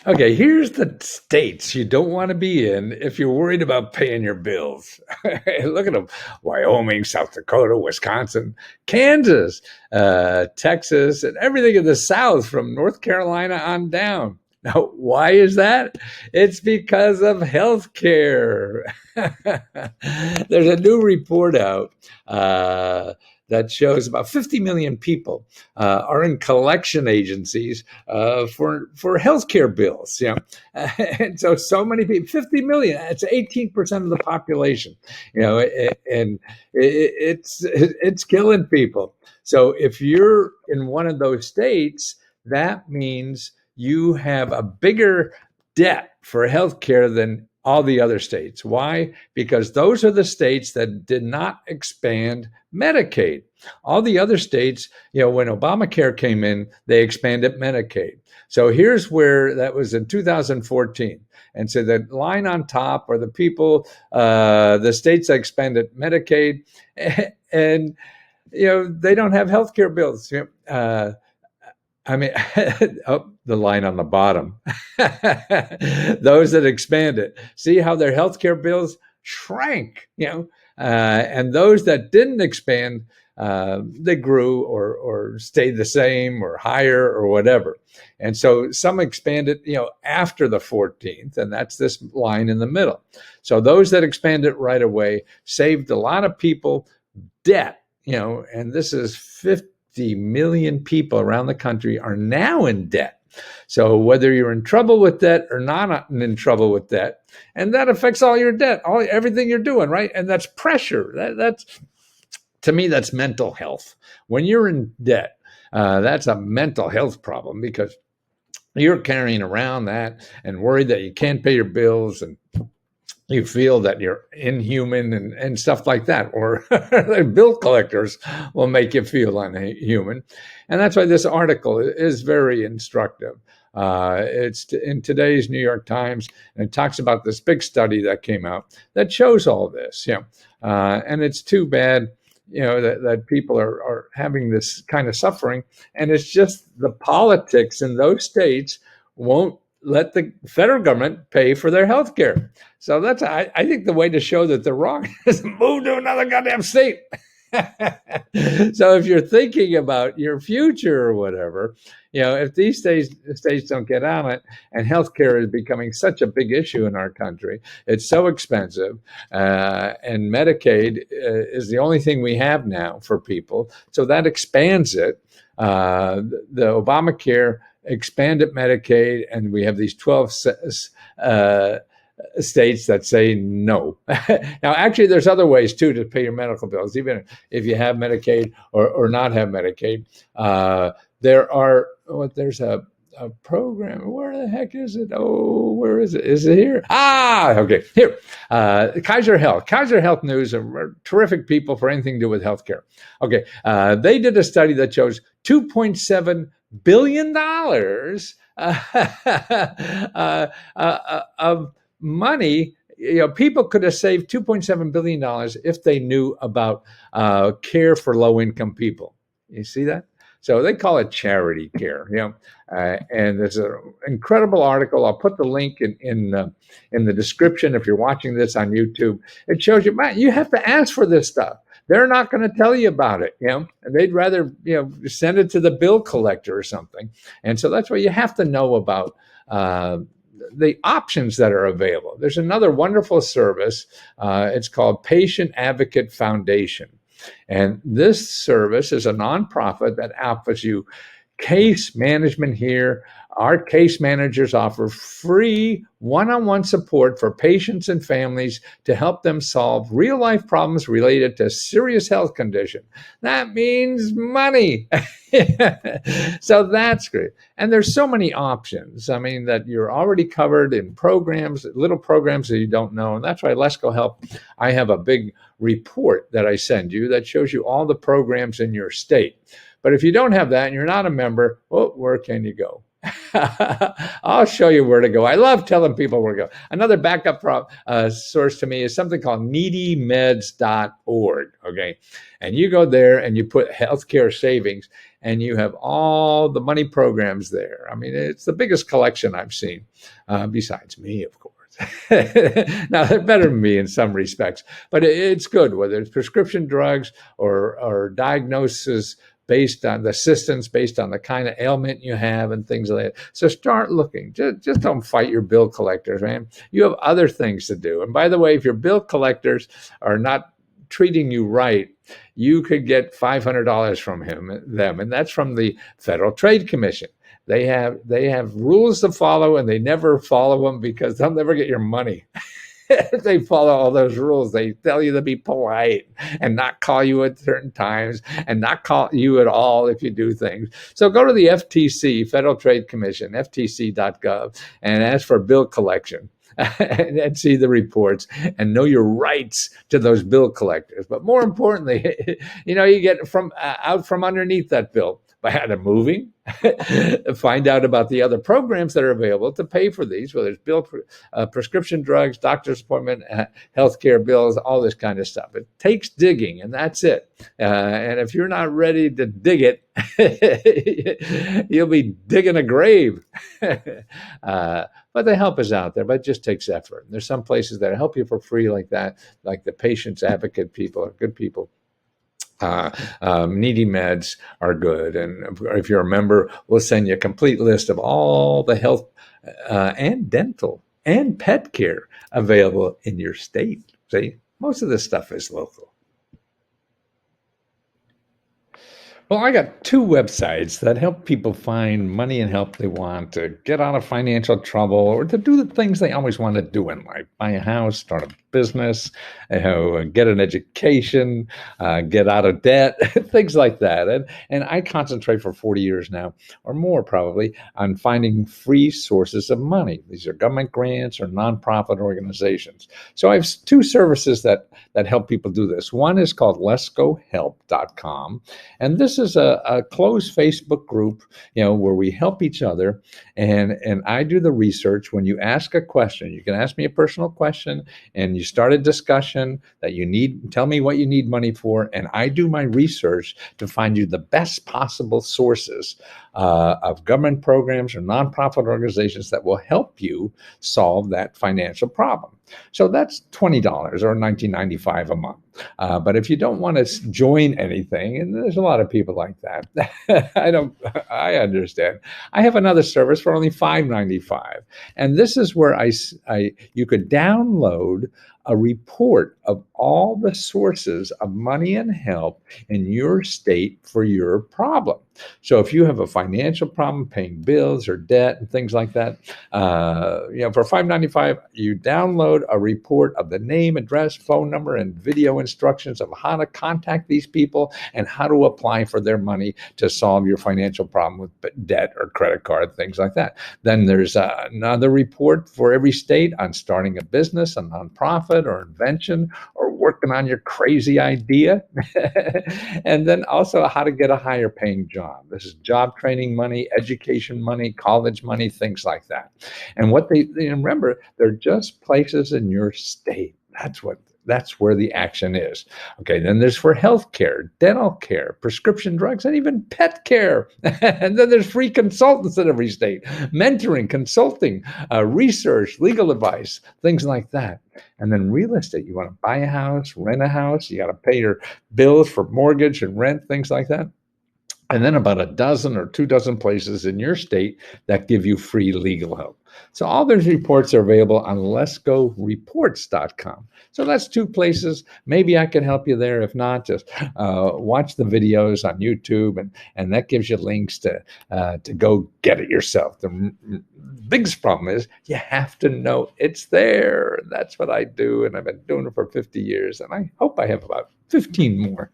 Okay, here's the states you don't want to be in if you're worried about paying your bills. Look at them: Wyoming, South Dakota, Wisconsin, Kansas, Texas, and everything in the South from North Carolina on down. Now, why is that? It's because of health care. There's a new report out uh, that shows about 50 million people are in collection agencies for healthcare bills. And so many people, 50 million. It's 18% of the population. And it's killing people. So if you're in one of those states, that means you have a bigger debt for healthcare than all the other states. Why? Because those are the states that did not expand Medicaid. All the other states, when Obamacare came in, they expanded Medicaid. So here's where that was in 2014. And so the line on top are the people, the states that expanded Medicaid, and they don't have health care bills. I mean, oh, the line on the bottom. Those that expanded, see how their healthcare bills shrank, and those that didn't expand, they grew or stayed the same or higher or whatever. And so some expanded, after the 14th, and that's this line in the middle. So those that expanded right away saved a lot of people debt, and this is 50 million people around the country are now in debt. So whether you're in trouble with debt or not in trouble with debt, and that affects all your debt, everything you're doing, right? And that's pressure. That's to me, that's mental health. When you're in debt, that's a mental health problem because you're carrying around that and worried that you can't pay your bills and you feel that you're inhuman and stuff like that, or bill collectors will make you feel unhuman. And that's why this article is very instructive. It's in today's New York Times, and it talks about this big study that came out that shows all this. And it's too bad, that people are having this kind of suffering, and it's just the politics in those states won't let the federal government pay for their health care. So that's, I think the way to show that they're wrong is move to another goddamn state. So if you're thinking about your future or whatever, if these states don't get on it, and healthcare is becoming such a big issue in our country, it's so expensive, and Medicaid is the only thing we have now for people. So that expands it. The Obamacare expanded Medicaid, and we have these 12 states that say no. Now, actually, there's other ways, too, to pay your medical bills, even if you have Medicaid or not have Medicaid. There's a program. Where the heck is it? Oh, where is it? Is it here? Okay, here. Kaiser Health. Kaiser Health News are terrific people for anything to do with healthcare. Okay, they did a study that shows $2.7 billion of money. People could have saved $2.7 billion if they knew about care for low-income people. You see that? So they call it charity care. And there's an incredible article. I'll put the link in the description if you're watching this on YouTube. It shows you, man, you have to ask for this stuff. They're not going to tell you about it, and they'd rather, send it to the bill collector or something. And so that's why you have to know about the options that are available. There's another wonderful service. It's called Patient Advocate Foundation. And this service is a nonprofit that offers you case management here. Our case managers offer free one-on-one support for patients and families to help them solve real-life problems related to serious health condition. That means money. So that's great. And there's so many options. I mean, that you're already covered in programs, little programs that you don't know. And that's why Let's Go Help, I have a big report that I send you that shows you all the programs in your state. But if you don't have that and you're not a member, well, where can you go? I'll show you where to go. I love telling people where to go. Another backup source to me is something called needymeds.org. Okay. And you go there and you put healthcare savings, and you have all the money programs there. I mean, it's the biggest collection I've seen, besides me, of course. Now they're better than me in some respects, but it's good, whether it's prescription drugs or diagnosis based on the assistance, based on the kind of ailment you have and things like that. So start looking. Just don't fight your bill collectors, man. You have other things to do. And by the way, if your bill collectors are not treating you right, you could get $500 from them, and that's from the Federal Trade Commission. They have rules to follow, and they never follow them because they'll never get your money. If they follow all those rules, they tell you to be polite and not call you at certain times and not call you at all if you do things. So go to the FTC, Federal Trade Commission, ftc.gov, and ask for bill collection. And see the reports and know your rights to those bill collectors. But more importantly, you get from out from underneath that bill by either moving, find out about the other programs that are available to pay for these, whether it's bill prescription drugs, doctor's appointment, healthcare bills, all this kind of stuff. It takes digging, and that's it. And if you're not ready to dig it, you'll be digging a grave. But the help is out there, but it just takes effort. And there's some places that help you for free like that, like the Patients Advocate people are good people. Needy Meds are good. And if you're a member, we'll send you a complete list of all the health and dental and pet care available in your state. See, most of this stuff is local. Well, I got two websites that help people find money and help they want to get out of financial trouble or to do the things they always want to do in life: buy a house, start a business, get an education, get out of debt, things like that. And I concentrate for 40 years now, or more probably, on finding free sources of money. These are government grants or nonprofit organizations. So I have two services that help people do this. One is called letsgohelp.com. And this is a closed Facebook group, where we help each other. And I do the research. When you ask a question, you can ask me a personal question, and you start a discussion that tell me what you need money for, and I do my research to find you the best possible sources of government programs or nonprofit organizations that will help you solve that financial problem. So that's $20 or $19.95 a month. But if you don't want to join anything, and there's a lot of people like that, I understand. I have another service for only $5.95, and this is where you could download a report of all the sources of money and help in your state for your problem. So if you have a financial problem, paying bills or debt and things like that, for $5.95, you download a report of the name, address, phone number, and video instructions of how to contact these people and how to apply for their money to solve your financial problem with debt or credit card, things like that. Then there's another report for every state on starting a business, a nonprofit, or invention, or working on your crazy idea. And then also how to get a higher paying job. This is job training money, education money, college money, things like that. And what remember, they're just places in your state. That's where the action is. Okay, then there's for health care, dental care, prescription drugs, and even pet care. And then there's free consultants in every state, mentoring, consulting, research, legal advice, things like that. And then real estate, you want to buy a house, rent a house, you got to pay your bills for mortgage and rent, things like that. And then about a dozen or 24 places in your state that give you free legal help. So all those reports are available on letsgoreports.com. So that's two places. Maybe I can help you there. If not, just watch the videos on YouTube, and that gives you links to go get it yourself. The biggest problem is you have to know it's there. That's what I do, and I've been doing it for 50 years, and I hope I have about 15 more.